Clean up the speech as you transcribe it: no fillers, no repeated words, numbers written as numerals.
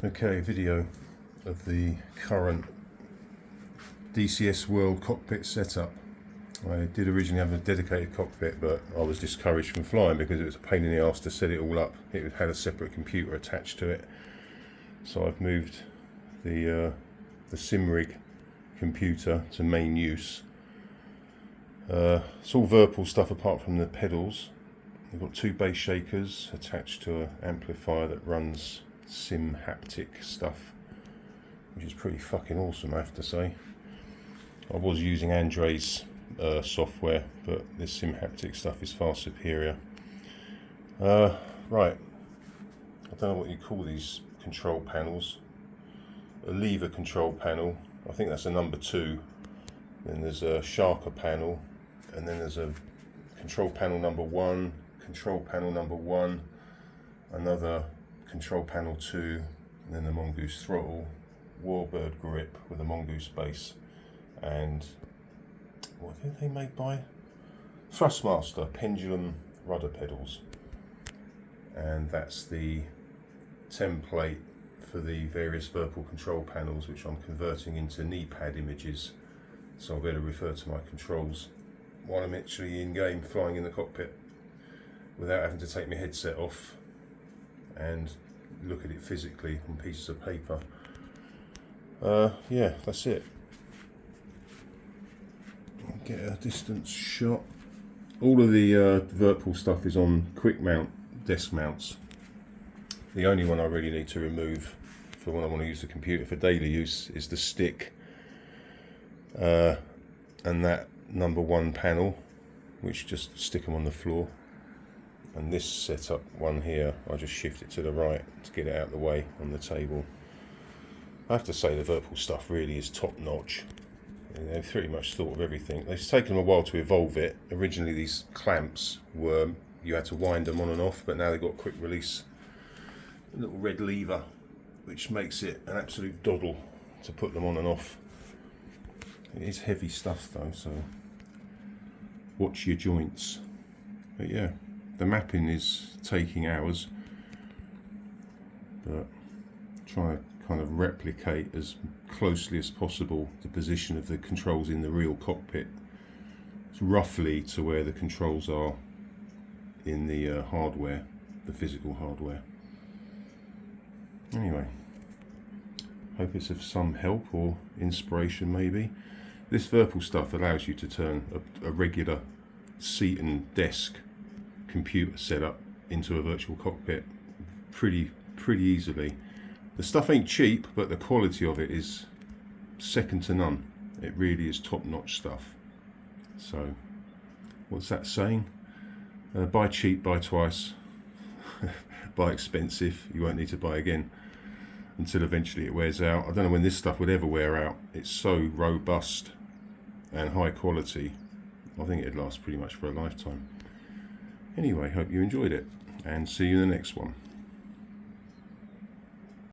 Okay, video of the current DCS-World cockpit setup. I did originally have a dedicated cockpit, but I was discouraged from flying because it was a pain in the arse to set it all up. It had a separate computer attached to it, so I've moved the SimRig computer to main use. It's all Virpil stuff apart from the pedals. We've got two bass shakers attached to an amplifier that runs sim haptic stuff, which is pretty fucking awesome, I have to say. I was using Andre's software, but this sim haptic stuff is far superior. Right, I don't know what you call these control panels. A lever control panel, I think that's a number 2. Then there's a Sharker panel, and then there's a control panel number 1, control panel number 1, another control panel 2, and then the Mongoose throttle, Warbird grip with a Mongoose base, and what are they made by? Thrustmaster pendulum rudder pedals. And that's the template for the various Virpil control panels, which I'm converting into knee pad images, so I'll be able to refer to my controls while I'm actually in game flying in the cockpit without having to take my headset off and look at it physically on pieces of paper. Yeah, that's it. Get a distance shot. All of the Virpil stuff is on quick mount desk mounts. The only one I really need to remove for when I want to use the computer for daily use is the stick and that number 1 panel, which just stick them on the floor. And this setup one here, I just shift it to the right to get it out of the way on the table. I have to say the Virpil stuff really is top notch. They've pretty much thought of everything. It's taken them a while to evolve it. Originally these clamps were, you had to wind them on and off, but now they've got quick release, a little red lever, which makes it an absolute doddle to put them on and off. It is heavy stuff though, so watch your joints. But yeah, the mapping is taking hours, but try to kind of replicate as closely as possible the position of the controls in the real cockpit. It's roughly to where the controls are in the hardware, the physical hardware. Anyway, hope it's of some help or inspiration maybe. This Virpil stuff allows you to turn a regular seat and desk computer setup into a virtual cockpit pretty easily. The stuff ain't cheap, but the quality of it is second to none. It really is top-notch stuff. So, what's that saying? Buy cheap, buy twice. Buy expensive, you won't need to buy again until eventually it wears out. I don't know when this stuff would ever wear out. It's so robust and high quality. I think it'd last pretty much for a lifetime. Anyway, hope you enjoyed it, and see you in the next one.